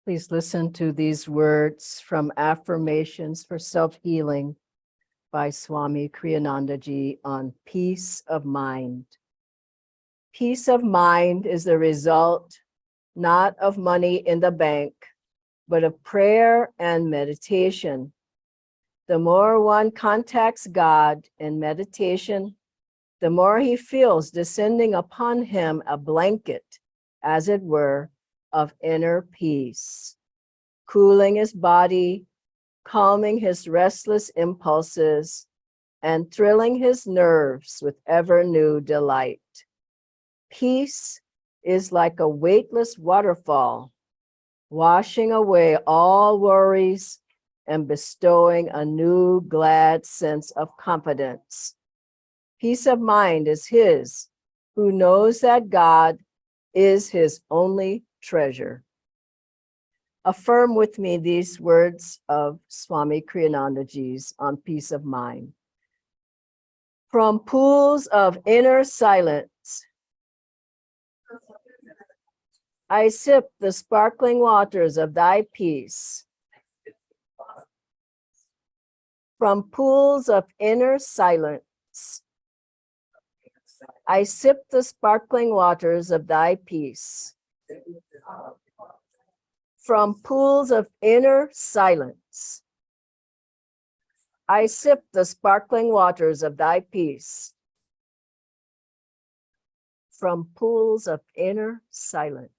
Please listen to these words from Affirmations for Self-Healing by Swami Kriyananda Ji on peace of mind. Peace of mind is the result not of money in the bank, but of prayer and meditation. The more one contacts God in meditation, the more he feels descending upon him a blanket, as it were, of inner peace, cooling his body, calming his restless impulses, and thrilling his nerves with ever new delight. Peace is like a weightless waterfall, washing away all worries and bestowing a new glad sense of confidence. Peace of mind is his who knows that God is his only treasure. Affirm with me these words of Swami Kriyananda Ji's on peace of mind. From pools of inner silence, I sip the sparkling waters of thy peace. From pools of inner silence, I sip the sparkling waters of thy peace. From pools of inner silence, I sip the sparkling waters of thy peace. From pools of inner silence,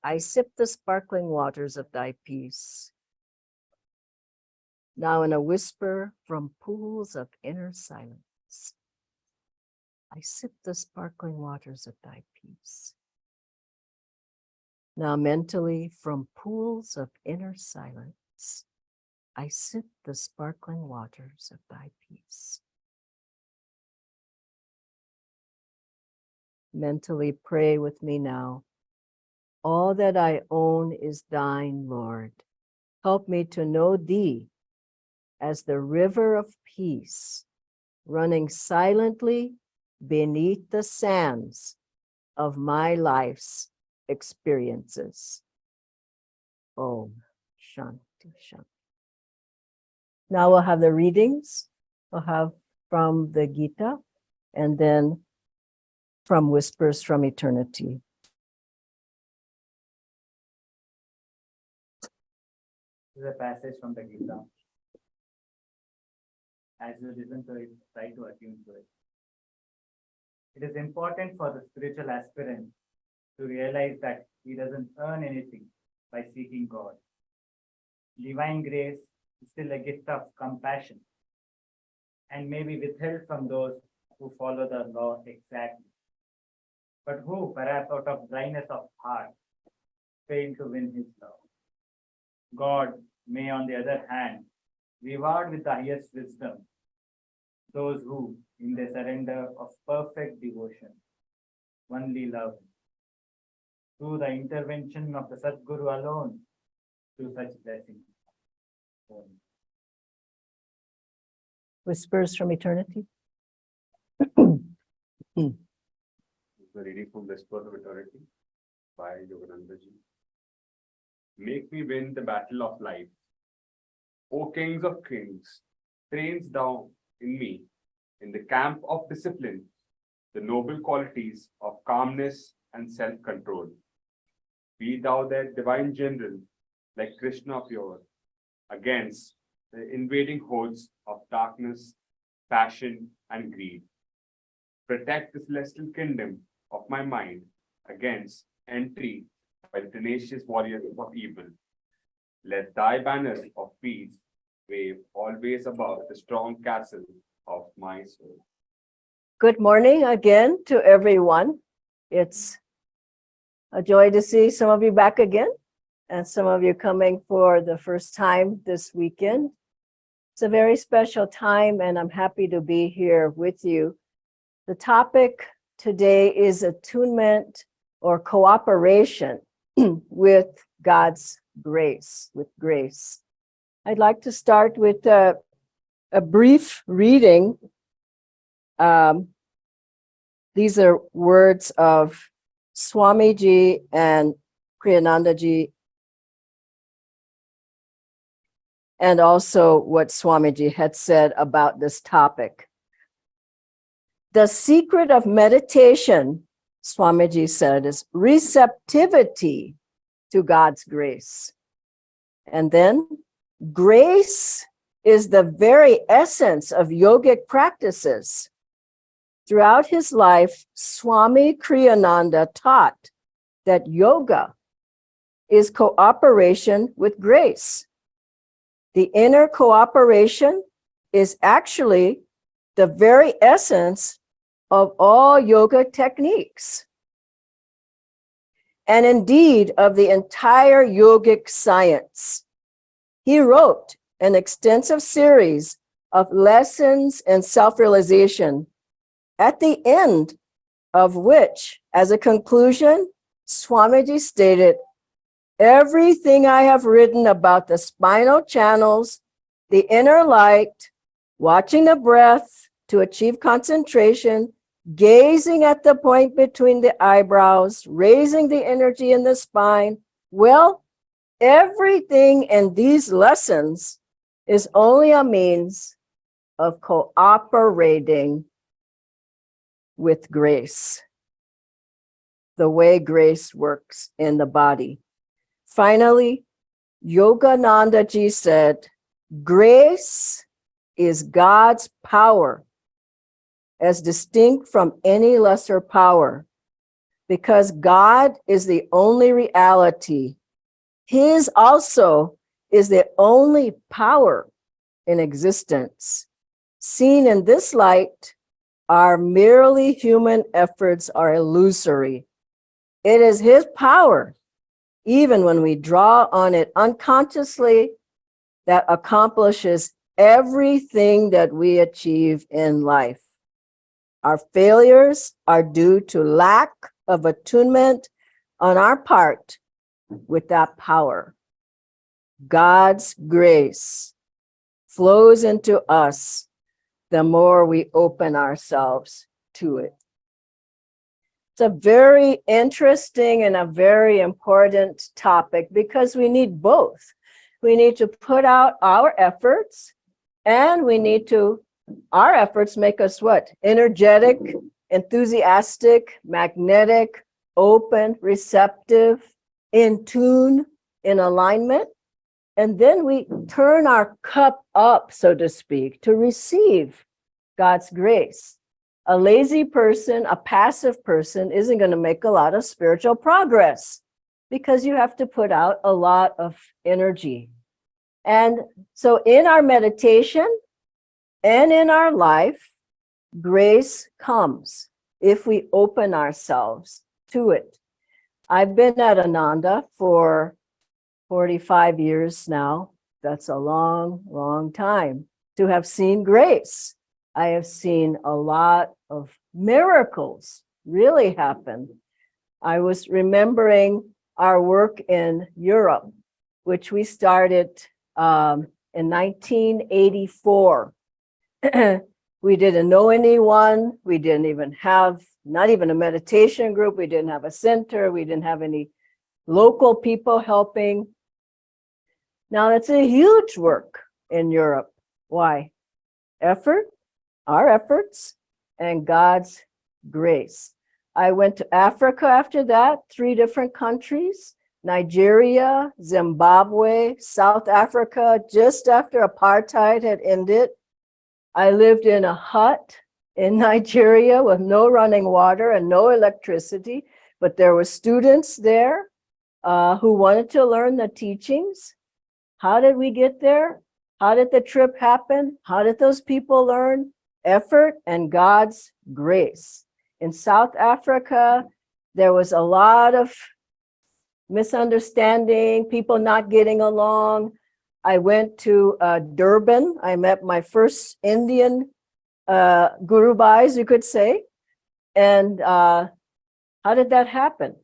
I sip the sparkling waters of thy peace. Now in a whisper, from pools of inner silence, I sip the sparkling waters of thy peace. Now mentally, from pools of inner silence, I sip the sparkling waters of thy peace. Mentally pray with me now. All that I own is thine, Lord. Help me to know thee as the river of peace, running silently beneath the sands of my life's experiences. Om Shanti Shanti. Now we'll have the readings. We'll have from the Gita and then from Whispers from Eternity. This is a passage from the Gita. As you listen to it, try to attune to it. It is important for the spiritual aspirant to realize that he doesn't earn anything by seeking God. Divine grace is still a gift of compassion and may be withheld from those who follow the law exactly, but who, perhaps out of dryness of heart, fail to win his love. God may, on the other hand, reward with the highest wisdom those who, in their surrender of perfect devotion, only love him. Through the intervention of the Sadguru alone, through such blessings. Whispers from Eternity. The reading from Whispers of Eternity by Yogananda Ji. Make me win the battle of life. O kings of kings, trains down in me, in the camp of discipline, the noble qualities of calmness and self-control. Be thou their divine general, like Krishna pure, against the invading hordes of darkness, passion, and greed. Protect the celestial kingdom of my mind against entry by the tenacious warriors of evil. Let thy banners of peace wave always above the strong castle of my soul. Good morning again to everyone. It's a joy to see some of you back again and some of you coming for the first time this weekend. It's a very special time and I'm happy to be here with you. The topic today is attunement or cooperation with God's grace, with grace. I'd like to start with a brief reading. These are words of Swamiji and Kriyanandaji and also what Swamiji had said about this topic. The secret of meditation, Swamiji said, is receptivity to God's grace. And then grace is the very essence of yogic practices. Throughout his life, Swami Kriyananda taught that yoga is cooperation with grace. The inner cooperation is actually the very essence of all yoga techniques, and indeed of the entire yogic science. He wrote an extensive series of lessons in self-realization, at the end of which, as a conclusion, Swamiji stated, "Everything I have written about the spinal channels, the inner light, watching the breath to achieve concentration, gazing at the point between the eyebrows, raising the energy in the spine, well, everything in these lessons is only a means of cooperating with grace, the way grace works in the body." Finally, Yoganandaji said, "Grace is God's power as distinct from any lesser power. Because God is the only reality, His also is the only power in existence. Seen in this light, our merely human efforts are illusory. It is His power, even when we draw on it unconsciously, that accomplishes everything that we achieve in life. Our failures are due to lack of attunement on our part with that power. God's grace flows into us the more we open ourselves to it." It's a very interesting and a very important topic because we need both. We need to put out our efforts, and we need to, our efforts make us what? Energetic, enthusiastic, magnetic, open, receptive, in tune, in alignment. And then we turn our cup up, so to speak, to receive God's grace. A lazy person, a passive person isn't going to make a lot of spiritual progress because you have to put out a lot of energy. And so in our meditation and in our life, grace comes if we open ourselves to it. I've been at Ananda for 45 years now. That's a long, long time to have seen grace. I have seen a lot of miracles really happen. I was remembering our work in Europe, which we started in 1984. We didn't know anyone. We didn't even have, not even a meditation group. We didn't have a center. We didn't have any local people helping. Now that's a huge work in Europe. Why? Effort, our efforts, and God's grace. I went to Africa after that, 3 different countries, Nigeria, Zimbabwe, South Africa, just after apartheid had ended. I lived in a hut in Nigeria with no running water and no electricity, but there were students there who wanted to learn the teachings. How did we get there? How did the trip happen? How did those people learn? Effort and God's grace. In South Africa, there was a lot of misunderstanding, people not getting along. I went to Durban. I met my first Indian Guru Bhais, you could say. And how did that happen?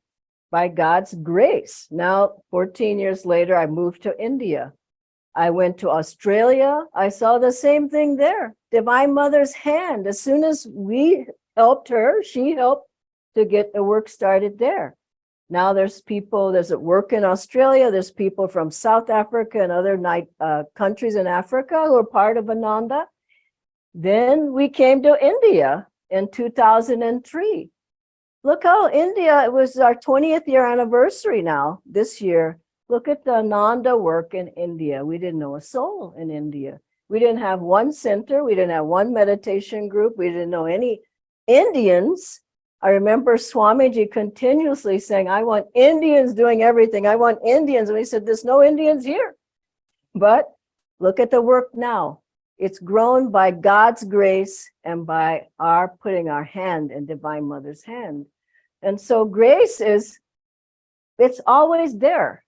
By God's grace. Now, 14 years later, I moved to India. I went to Australia. I saw the same thing there. Divine Mother's hand. As soon as we helped her, she helped to get the work started there. Now there's at work in Australia, there's people from South Africa and other countries in Africa who are part of Ananda. Then we came to India in 2003. Look how India, it was our 20th year anniversary now, this year. Look at the Ananda work in India. We didn't know a soul in India. We didn't have one center. We didn't have one meditation group. We didn't know any Indians. I remember Swamiji continuously saying, I want Indians doing everything. I want Indians. And we said, there's no Indians here. But look at the work now. It's grown by God's grace and by our putting our hand in Divine Mother's hand. And so grace it's always there.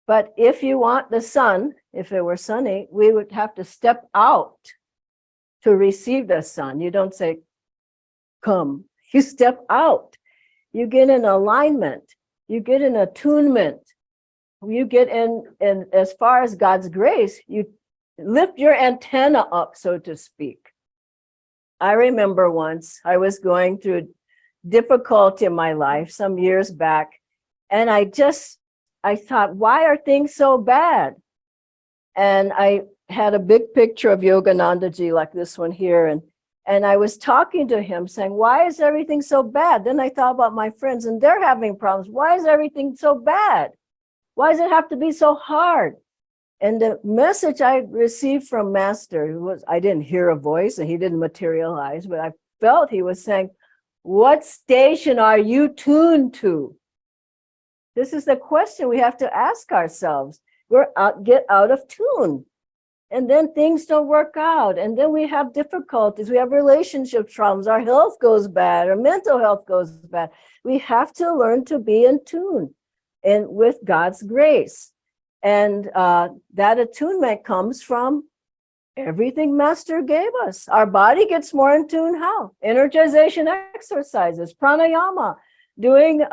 But if you want the sun, if it were sunny, we would have to step out to receive the sun. You don't say, come. You step out. You get in alignment. You get in attunement. You get in as far as God's grace, you lift your antenna up, so to speak. I remember once I was going through difficulty in my life some years back, and I thought, why are things so bad? And I had a big picture of Yoganandaji like this one here, and I was talking to him saying, why is everything so bad? Then I thought about my friends and they're having problems. Why is everything so bad? Why does it have to be so hard? And the message I received from Master was, I didn't hear a voice and he didn't materialize, but I felt he was saying, what station are you tuned to? This is the question we have to ask ourselves. Get out of tune. And then things don't work out. And then we have difficulties. We have relationship problems. Our health goes bad. Our mental health goes bad. We have to learn to be in tune and with God's grace. And that attunement comes from everything Master gave us. Our body gets more in tune. How? Energization exercises, pranayama, doing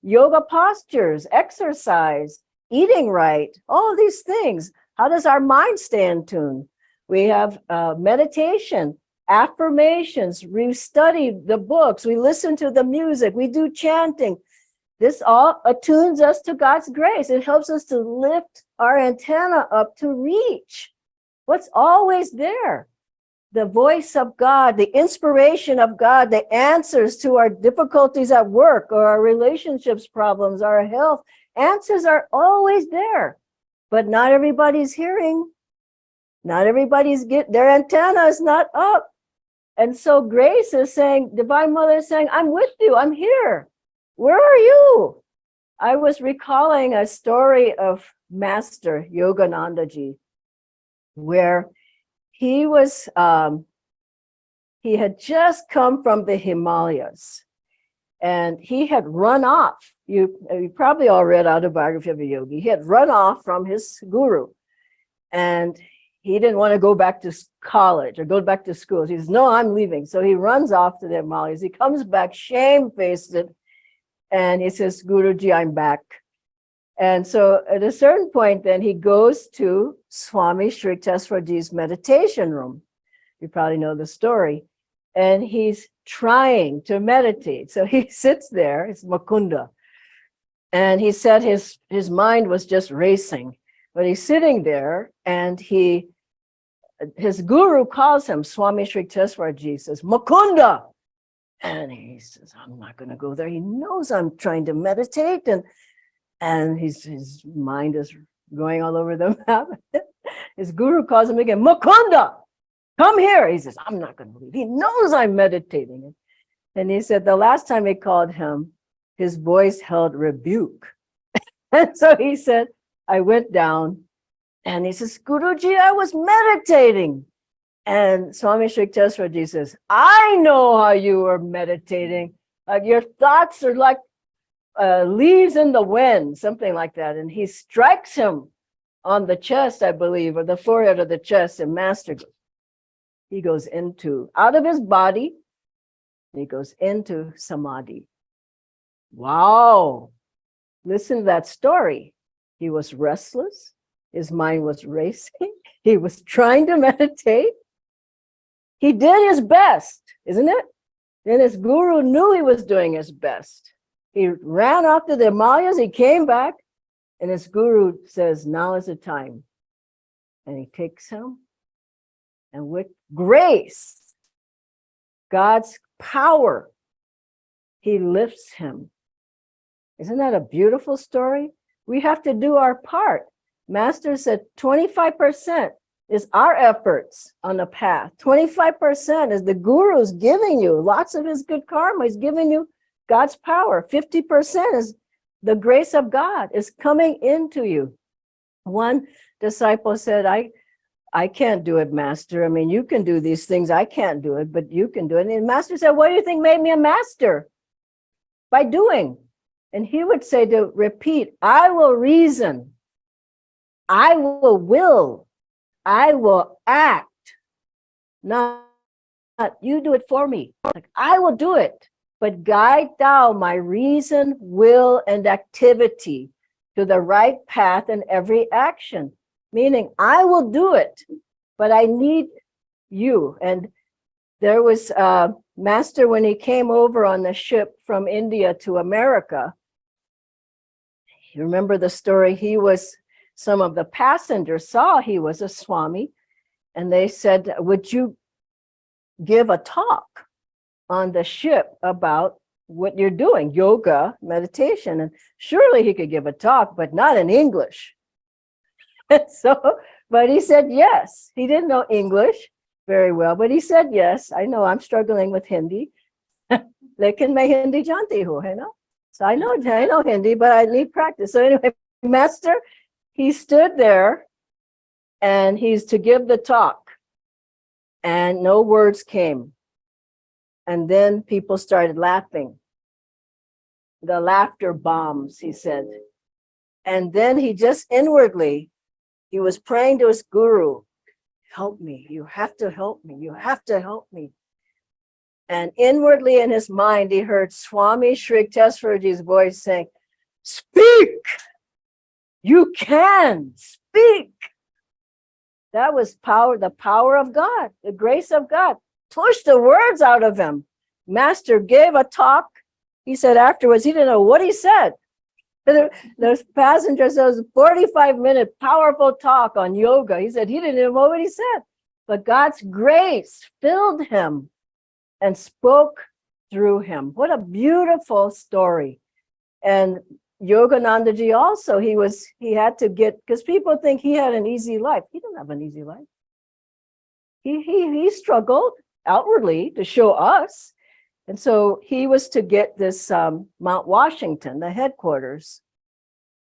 yoga postures, exercise, eating right, all these things. How does our mind stay in tune? We have meditation, affirmations, we study the books, we listen to the music, we do chanting. This all attunes us to God's grace. It helps us to lift our antenna up to reach what's always there. The voice of God, the inspiration of God, the answers to our difficulties at work or our relationships problems, our health, answers are always there. But not everybody's hearing. Not everybody's their antenna is not up. And so grace is saying, Divine Mother is saying, I'm with you, I'm here. Where are you? I was recalling a story of Master Yoganandaji, where he had just come from the Himalayas and he had run off. You probably all read Autobiography of a Yogi. He had run off from his guru and he didn't want to go back to college or go back to school. He says, no, I'm leaving. So he runs off to the Himalayas. He comes back shamefaced and he says, Guruji, I'm back. And so at a certain point, then he goes to Swami Sri Teswarji's meditation room. You probably know the story. And he's trying to meditate. So he sits there, it's Mukunda. And he said his mind was just racing. But he's sitting there and his guru calls him, Swami Sri Teswarji says, Mukunda. And he says, I'm not going to go there. He knows I'm trying to meditate. And his mind is going all over the map. His guru calls him again, Mukunda, come here. He says, I'm not going to leave. He knows I'm meditating. And he said the last time he called him, his voice held rebuke. And so he said, I went down and he says, Guruji, I was meditating. And Swami Sri Teswarji says, I know how you were meditating. Your thoughts are like leaves in the wind, something like that. And he strikes him on the chest, I believe, or the forehead of the chest, and Master he goes out of his body, he goes into samadhi. Wow. Listen to that story. He was restless. His mind was racing. He was trying to meditate. He did his best, isn't it? Then his guru knew he was doing his best. He ran off to the Himalayas. He came back, and his guru says, now is the time. And he takes him, and with grace, God's power, he lifts him. Isn't that a beautiful story? We have to do our part. Master said 25% is our efforts on the path. 25% is the guru's giving you lots of his good karma. He's giving you God's power. 50% is the grace of God is coming into you. One disciple said, I can't do it, Master. I mean, you can do these things. I can't do it, but you can do it. And the Master said, what do you think made me a master? By doing. And he would say to repeat, I will reason, I will, I will act. Not you do it for me. Like, I will do it, but guide thou my reason, will, and activity to the right path in every action. Meaning, I will do it, but I need you. And there was Master, when he came over on the ship from India to America, you remember the story, some of the passengers saw he was a Swami, and they said, would you give a talk on the ship about what you're doing, yoga, meditation? And surely he could give a talk, but not in English. But he said yes. He didn't know English very well, but he said yes. I know I'm struggling with Hindi. Lekin main Hindi janti hu, hai na? So I know Hindi, but I need practice. So anyway, Master, he stood there and he's to give the talk, and no words came. And then people started laughing. The laughter bombs, he said. And then he just inwardly, he was praying to his guru, help me, you have to help me, you have to help me. And inwardly in his mind, he heard Swami Shri Yukteswaraji's voice saying, speak, you can speak. That was power, the power of God, the grace of God. Pushed the words out of him. Master gave a talk. He said afterwards, he didn't know what he said. The passenger says, 45-minute powerful talk on yoga. He said he didn't know what he said, but God's grace filled him and spoke through him. What a beautiful story. And Yoganandaji also, he had to get, because people think he had an easy life. He didn't have an easy life. He struggled outwardly to show us. And so he was to get this Mount Washington, the headquarters,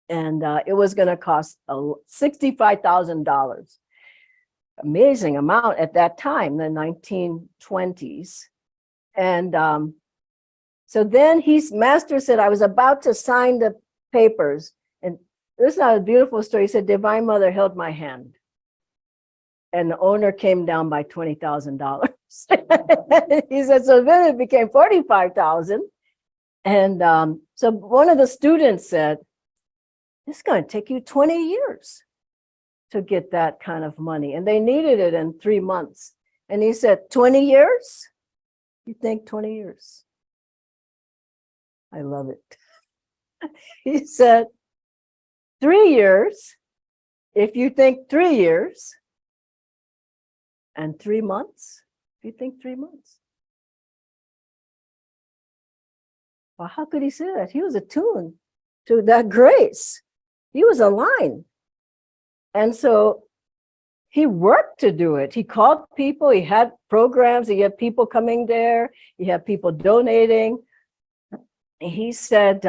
and it was going to cost $65,000. Amazing amount at that time, the 1920s. And so then Master said, I was about to sign the papers. And this is a beautiful story. He said, Divine Mother held my hand. And the owner came down by $20,000. He said, so then it became $45,000. And so one of the students said, it's going to take you 20 years to get that kind of money. And they needed it in 3 months. And he said, 20 years? You think 20 years? I love it. He said, 3 years, if you think 3 years, and 3 months, if you think 3 months. Well, how could he say that? He was attuned to that grace. He was aligned. And so he worked to do it. He called people, he had programs, he had people coming there, he had people donating. He said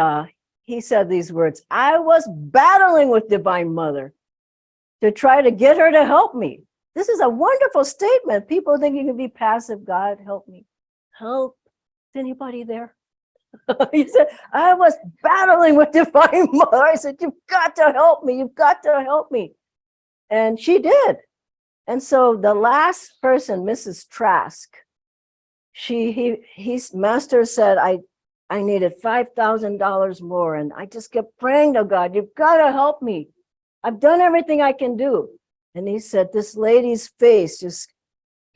these words, I was battling with Divine Mother to try to get her to help me. This is a wonderful statement. People think you can be passive. God, help me. Help. Is anybody there? He said, I was battling with Divine Mother. I said, you've got to help me. You've got to help me. And she did. And so the last person, Mrs. Trask, Master said, I needed $5,000 more. And I just kept praying to God, you've got to help me. I've done everything I can do. And he said, this lady's face just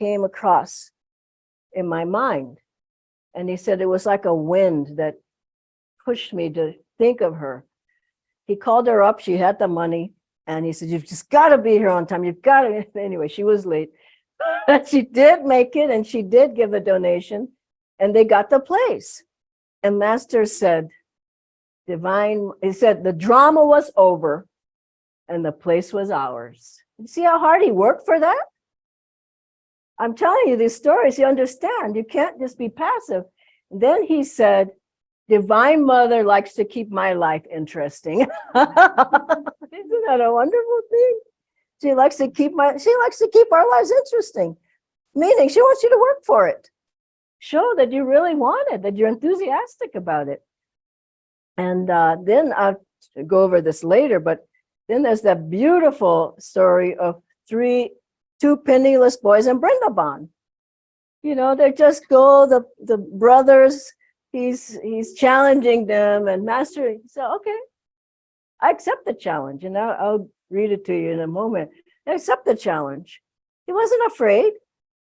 came across in my mind. And he said, it was like a wind that pushed me to think of her. He called her up. She had the money. And he said, you've just got to be here on time. You've got to. Anyway, she was late. She did make it, and she did give a donation. And they got the place. And Master said, he said, the drama was over and the place was ours. You see how hard he worked for that? I'm telling you these stories, you understand. You can't just be passive. And then he said, Divine Mother likes to keep my life interesting. Isn't that a wonderful thing? She likes to keep our lives interesting. Meaning she wants you to work for it. Show that you really want it, that you're enthusiastic about it. And then I'll go over this later, but then there's that beautiful story of two penniless boys in Brindaban. You know, they just go, the brothers, he's challenging them, and Master said, okay, I accept the challenge. And I'll read it to you in a moment. I accept the challenge. He wasn't afraid.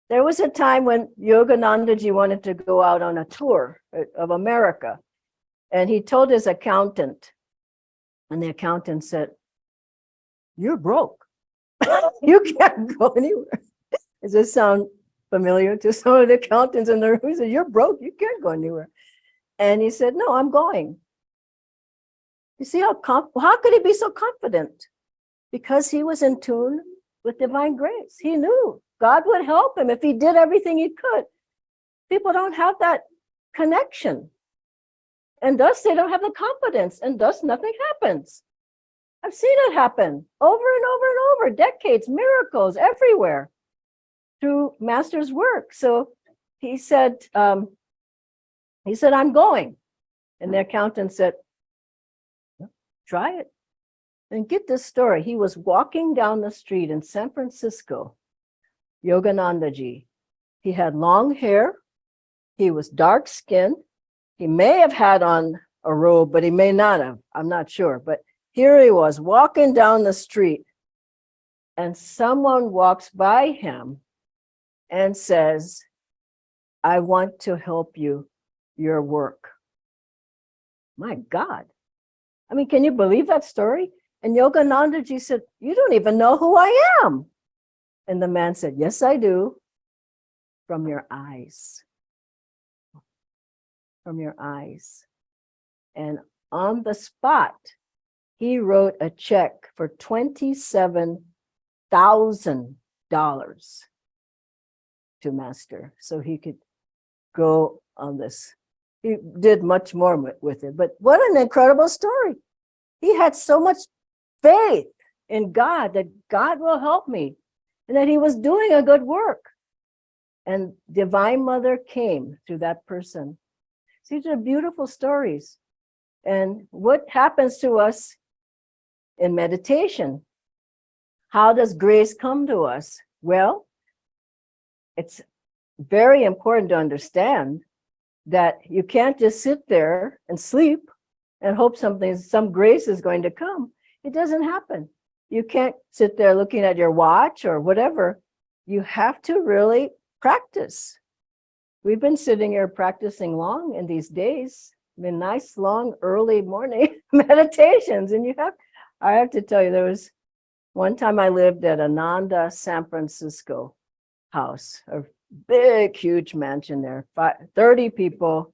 There was a time when Yoganandaji wanted to go out on a tour of America. And he told his accountant, and the accountant said, you're broke. You can't go anywhere. Does this sound familiar to some of the accountants in the room? He said, you're broke. You can't go anywhere. And he said, no, I'm going. You see how could he be so confident? Because he was in tune with divine grace. He knew God would help him if he did everything he could. People don't have that connection. And thus they don't have the confidence, and thus nothing happens. I've seen it happen over and over and over, decades, miracles everywhere through Master's work. So he said, I'm going. And the accountant said, try it. And get this story. He was walking down the street in San Francisco, Yoganandaji. He had long hair. He was dark skinned. He may have had on a robe, but he may not have. I'm not sure. But here he was walking down the street, and someone walks by him and says, I want to help you, your work. My God. I mean, can you believe that story? And Yoganandaji said, you don't even know who I am. And the man said, yes, I do. From your eyes. From your eyes. And on the spot, he wrote a check for $27,000 to Master so he could go on this. He did much more with it, but what an incredible story. He had so much faith in God that God will help me and that he was doing a good work. And Divine Mother came through that person. These are beautiful stories. And what happens to us in meditation? How does grace come to us? Well, it's very important to understand that you can't just sit there and sleep and hope some grace is going to come. It doesn't happen. You can't sit there looking at your watch or whatever. You have to really practice. We've been sitting here practicing long in these days. Been nice, long, early morning meditations. And I have to tell you, there was one time I lived at Ananda, San Francisco house, a big, huge mansion there, 30 people,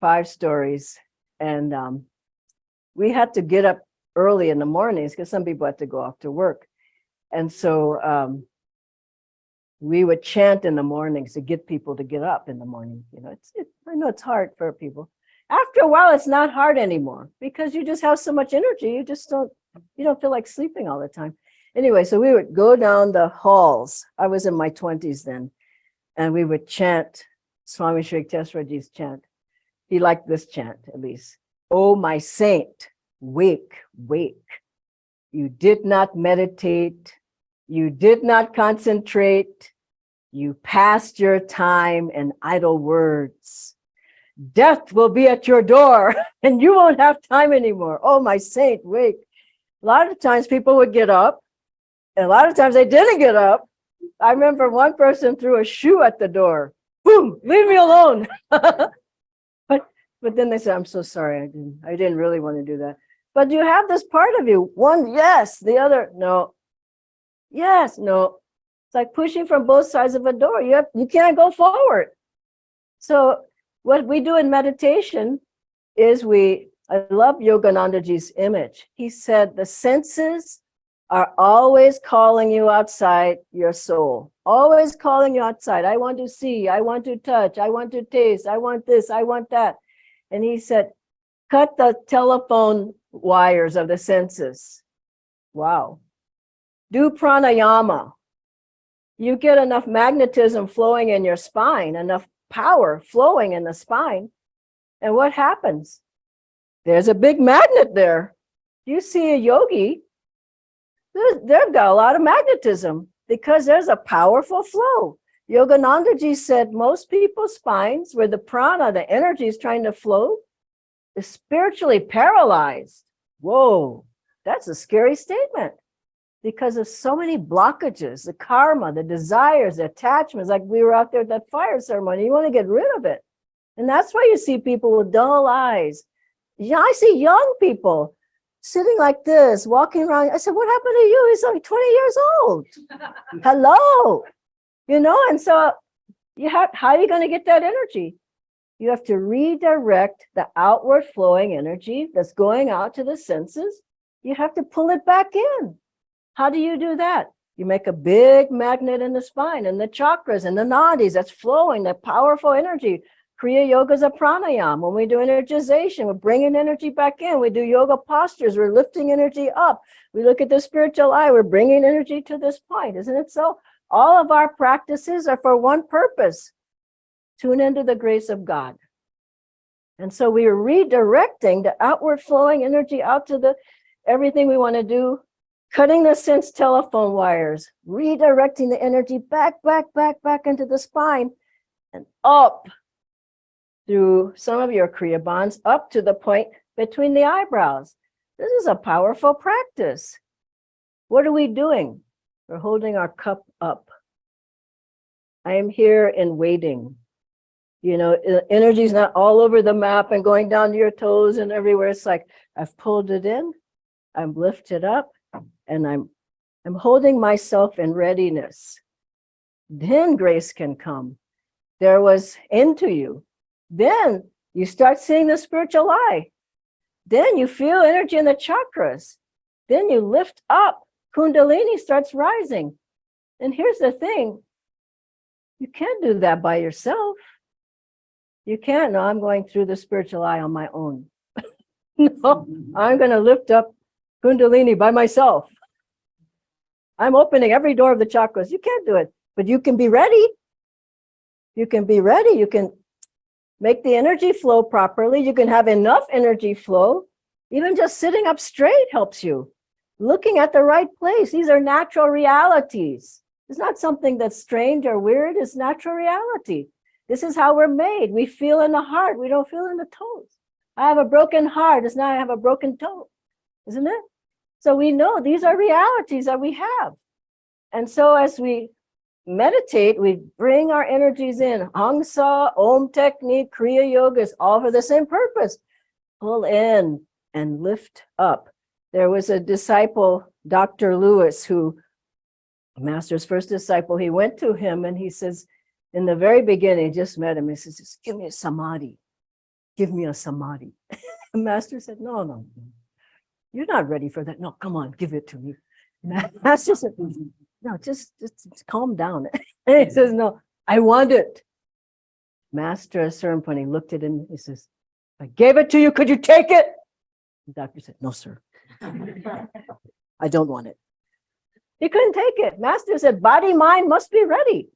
5 stories. And we had to get up early in the mornings because some people had to go off to work. And so we would chant in the mornings to get people to get up in the morning. You know, I know it's hard for people. After a while, it's not hard anymore because you just have so much energy. You don't feel like sleeping all the time. Anyway, so we would go down the halls. I was in my 20s then, and we would chant Swami Sri Yukteswaraji's chant. He liked this chant, at least. Oh, my saint, wake, wake. You did not meditate. You did not concentrate. You passed your time in idle words. Death will be at your door and you won't have time anymore. Oh, my saint, wake. A lot of times people would get up, and a lot of times they didn't get up. I remember one person threw a shoe at the door. Boom, leave me alone. But But then they say, I'm so sorry, I didn't really want to do that. But you have this part of you, one, yes, the other, no. Yes, no. It's like pushing from both sides of a door. You can't go forward. So what we do in meditation is I love Yoganandaji's image. He said the senses are always calling you outside your soul, always calling you outside. I want to see, I want to touch, I want to taste, I want this, I want that. And he said, cut the telephone wires of the senses. Wow. Do pranayama. You get enough magnetism flowing in your spine, enough power flowing in the spine. And what happens? There's a big magnet there. You see a yogi, they've got a lot of magnetism because there's a powerful flow. Yoganandaji said most people's spines, where the prana, the energy is trying to flow, is spiritually paralyzed. Whoa, that's a scary statement because of so many blockages, the karma, the desires, the attachments. Like we were out there at that fire ceremony, you want to get rid of it. And that's why you see people with dull eyes. I see young people sitting like this, walking around. I said, what happened to you? He's only 20 years old. Hello. And so how are you going to get that energy? You have to redirect the outward flowing energy that's going out to the senses. You have to pull it back in. How do you do that? You make a big magnet in the spine and the chakras and the nadis that's flowing, that powerful energy. Kriya Yoga is a pranayama. When we do energization, we're bringing energy back in. We do yoga postures. We're lifting energy up. We look at the spiritual eye. We're bringing energy to this point. Isn't it so? All of our practices are for one purpose. Tune into the grace of God. And so we are redirecting the outward flowing energy out to everything we want to do, cutting the sense telephone wires, redirecting the energy back into the spine and up through some of your Kriya bonds up to the point between the eyebrows. This is a powerful practice. What are we doing? We're holding our cup up. I am here in waiting. Energy is not all over the map and going down to your toes and everywhere. It's like I've pulled it in, I'm lifted up, and I'm holding myself in readiness. Then grace can come. There was into you. Then you start seeing the spiritual eye. Then you feel energy in the chakras. Then you lift up. Kundalini starts rising. And here's the thing. You can't do that by yourself. You can't. No, I'm going through the spiritual eye on my own. No, I'm going to lift up Kundalini by myself. I'm opening every door of the chakras. You can't do it, but you can be ready. You can be ready. You can make the energy flow properly. You can have enough energy flow. Even just sitting up straight helps you. Looking at the right place. These are natural realities. It's not something that's strange or weird. It's natural reality. This is how we're made. We feel in the heart. We don't feel in the toes. I have a broken heart. It's not I have a broken toe. Isn't it? So we know these are realities that we have. And so as we meditate, we bring our energies in. Hangsa, Om technique, Kriya Yoga is all for the same purpose. Pull in and lift up. There was a disciple, Dr. Lewis, Master's first disciple, he went to him and he says, in the very beginning, just met him, he says, just give me a samadhi. Give me a samadhi. The Master said, no, you're not ready for that. No, come on, give it to me. Master said, no, just calm down. And he says, no, I want it. Master at a certain point, he looked at him, he says, I gave it to you, could you take it? The doctor said, no, sir. I don't want it. He couldn't take it. Master said, body, mind must be ready.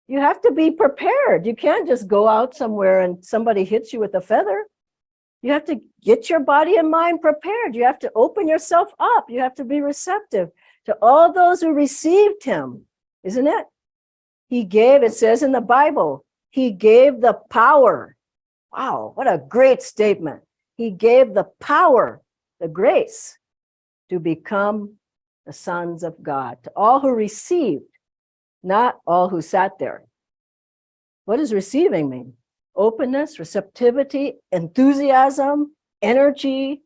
You have to be prepared. You can't just go out somewhere and somebody hits you with a feather. You have to get your body and mind prepared. You have to open yourself up. You have to be receptive to all those who received him, isn't it? He gave, it says in the Bible, he gave the power. Wow, what a great statement. He gave the power, the grace, to become the sons of God, to all who received, not all who sat there. What does receiving mean? openness, receptivity, enthusiasm, energy,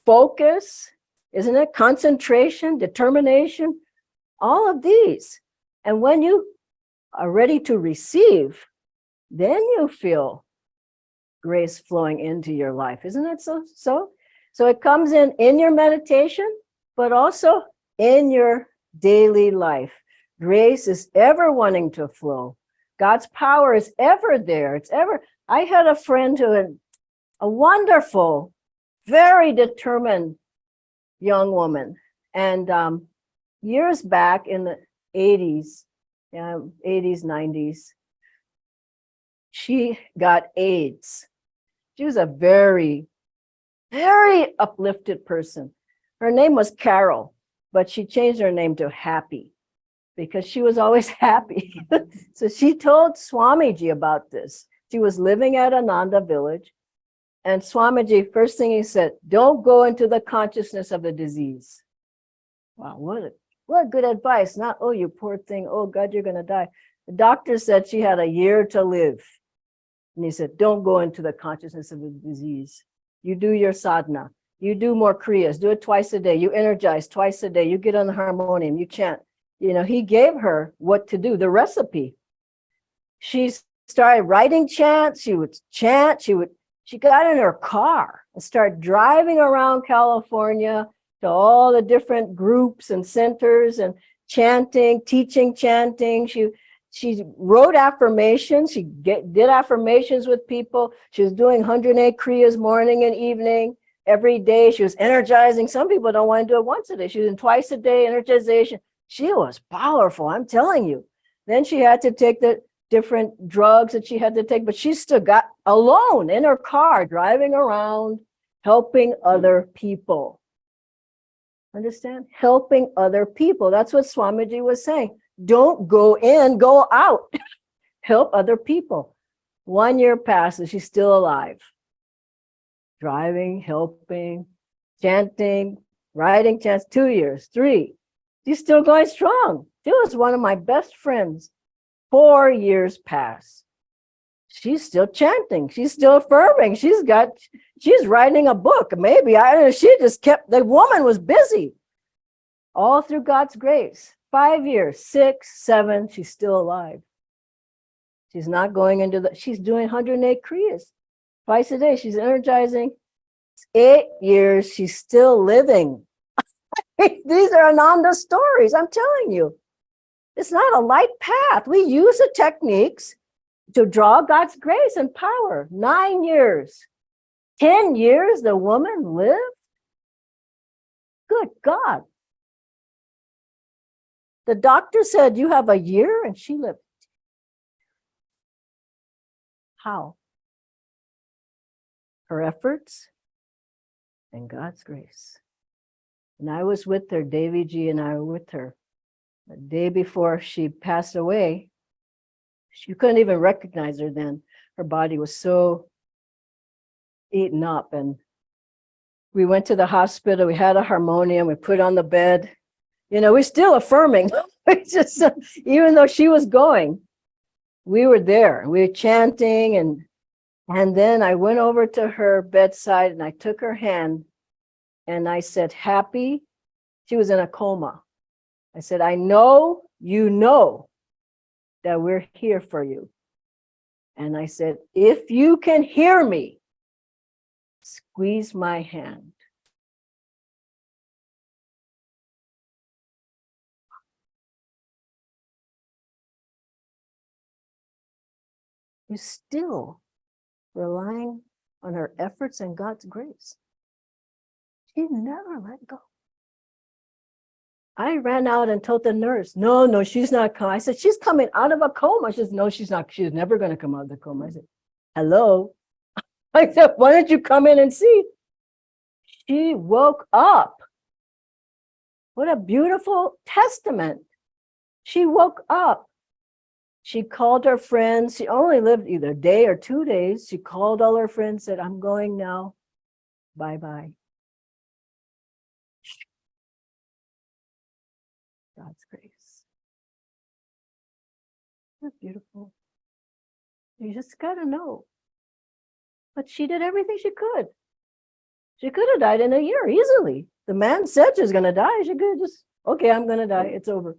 focus, isn't it? Concentration, determination, all of these. And when you are ready to receive, then you feel grace flowing into your life. Isn't it so? So it comes in your meditation, but also in your daily life. Grace is ever wanting to flow. God's power is ever there. It's ever. I had a friend who had a wonderful, very determined young woman. And years back in the 80s, 90s, she got AIDS. She was a very, very uplifted person. Her name was Carol, but she changed her name to Happy because she was always happy. So she told Swamiji about this. She was living at Ananda village. And Swamiji, first thing he said, don't go into the consciousness of the disease. Wow, what good advice. Not, oh, you poor thing. Oh, God, you're going to die. The doctor said she had a year to live. And he said, don't go into the consciousness of the disease. You do your sadhana. You do more kriyas. Do it twice a day. You energize twice a day. You get on the harmonium. You chant. You know, he gave her what to do, the recipe. She started writing chants. She would chant. She got in her car and started driving around California to all the different groups and centers and chanting, teaching chanting. She wrote affirmations. She did affirmations with people. She was doing 108 kriyas morning and evening every day. She was energizing. Some people don't want to do it once a day. She was doing twice a day energization. She was powerful, I'm telling you. Then she had to take the different drugs that she had to take, but she still got alone in her car, driving around, helping other people. Understand? Helping other people. That's what Swamiji was saying. Don't go in, go out. Help other people. 1 year passes, she's still alive. Driving, helping, chanting, writing chants, 2 years, 3. She's still going strong. She was one of my best friends. 4 years pass. She's still chanting. She's still affirming. She's writing a book. Maybe, I don't know. She just kept, the woman was busy. All through God's grace. 5 years, 6, 7, she's still alive. She's not going into she's doing 108 kriyas. Twice a day, she's energizing. 8 years, she's still living. These are Ananda stories, I'm telling you. It's not a light path. We use the techniques to draw God's grace and power. 9 years. 10 years the woman lived? Good God. The doctor said, you have a year, and she lived. How? Her efforts and God's grace. And I was with her, Devi Ji and I were with her. The day before she passed away, you couldn't even recognize her then. Her body was so eaten up. And we went to the hospital. We had a harmonium. We put on the bed. You know, we're still affirming. It's just, even though she was going, we were there. We were chanting. And then I went over to her bedside and I took her hand and I said, Happy. She was in a coma. I said, I know you know that we're here for you. And I said, if you can hear me, squeeze my hand. You're still relying on her efforts and God's grace. She never let go. I ran out and told the nurse, no, she's not coming. I said, she's coming out of a coma. She said, no, she's not. She's never going to come out of the coma. I said, hello. I said, why don't you come in and see? She woke up. What a beautiful testament. She woke up. She called her friends. She only lived either a day or 2 days. She called all her friends, said, I'm going now. Bye-bye. God's grace. That's beautiful. You just got to know. But she did everything she could. She could have died in a year easily. The man said she was going to die. She could have just, okay, I'm going to die. It's over.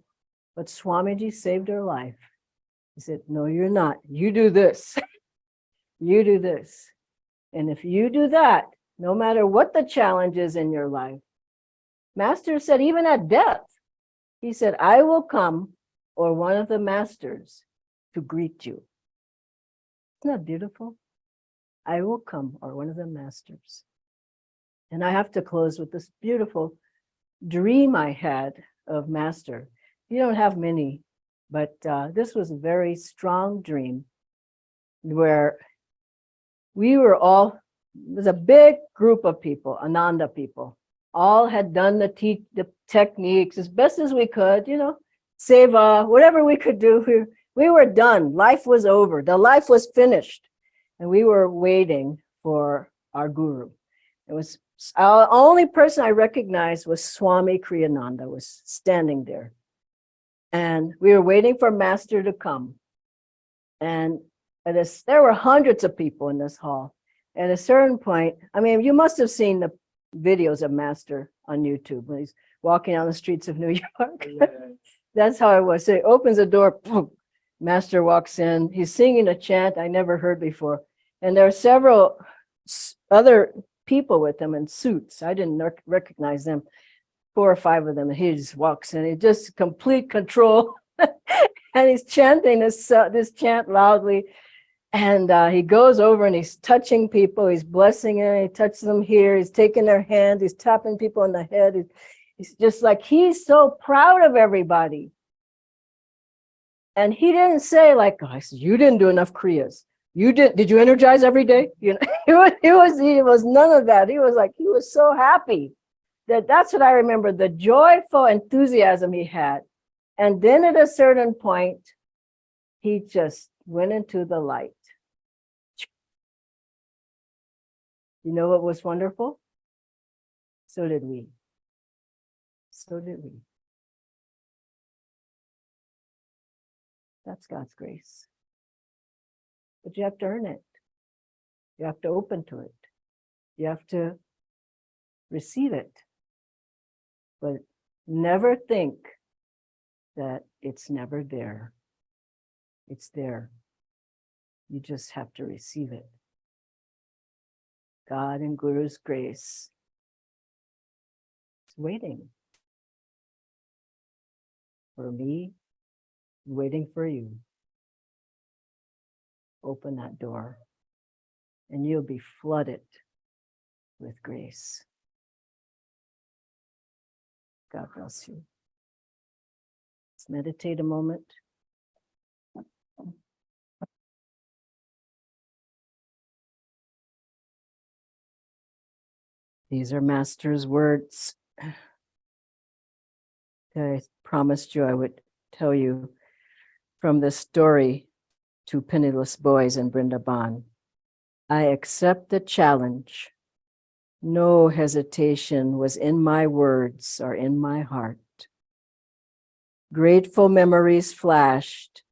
But Swamiji saved her life. He said, no, you're not. You do this. You do this. And if you do that, no matter what the challenge is in your life, Master said, even at death, he said, I will come, or one of the masters, to greet you. Isn't that beautiful? I will come, or one of the masters. And I have to close with this beautiful dream I had of Master. You don't have many, but this was a very strong dream where we were all, it was a big group of people, Ananda people, all had done the techniques as best as we could, you know, seva, whatever we could do. We were done. Life was over. The life was finished. And we were waiting for our guru. It was our only person I recognized was Swami Kriyananda was standing there. And we were waiting for Master to come. And there were hundreds of people in this hall. At a certain point, I mean, you must have seen the videos of Master on YouTube when he's walking down the streets of New York. Yeah. That's how it was. So he opens the door, boom, Master walks in. He's singing a chant I never heard before. And there are several other people with him in suits. I didn't recognize them. 4 or 5 of them. And he just walks in. He just complete control. And he's chanting this chant loudly. And he goes over and he's touching people. He's blessing them. He touches them here. He's taking their hand. He's tapping people on the head. He's just like, he's so proud of everybody. And he didn't say like, oh, I said, you didn't do enough Kriyas. Did you energize every day? You know, he was none of that. He was like, he was so happy. That's what I remember, the joyful enthusiasm he had. And then at a certain point, he just went into the light. You know what was wonderful? So did we. So did we. That's God's grace. But you have to earn it. You have to open to it. You have to receive it. But never think that it's never there. It's there. You just have to receive it. God and Guru's grace is waiting for me, waiting for you. Open that door and you'll be flooded with grace. God bless you. Let's meditate a moment. These are Master's words that I promised you I would tell you from this story, Two Penniless Boys in Vrindavan. I accept the challenge. No hesitation was in my words or in my heart. Grateful memories flashed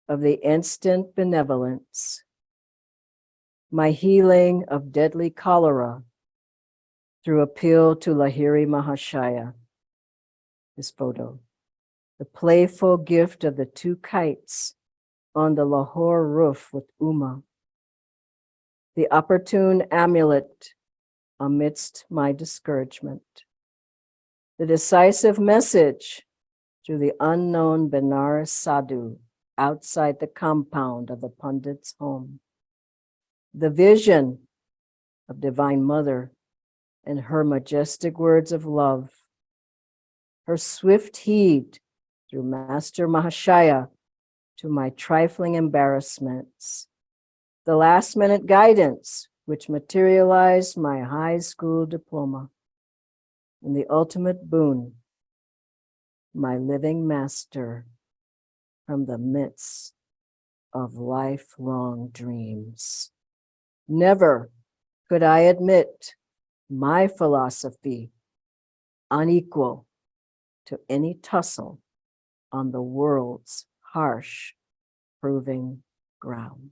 of the instant benevolence, my healing of deadly cholera through appeal to Lahiri Mahashaya, this photo, the playful gift of the 2 kites on the Lahore roof with Uma, the opportune amulet amidst my discouragement, the decisive message through the unknown Benares Sadhu outside the compound of the Pandit's home, the vision of Divine Mother and her majestic words of love, her swift heed through Master Mahashaya to my trifling embarrassments, the last-minute guidance which materialized my high school diploma, and the ultimate boon, my living master from the midst of lifelong dreams. Never could I admit my philosophy unequal to any tussle on the world's harsh proving ground.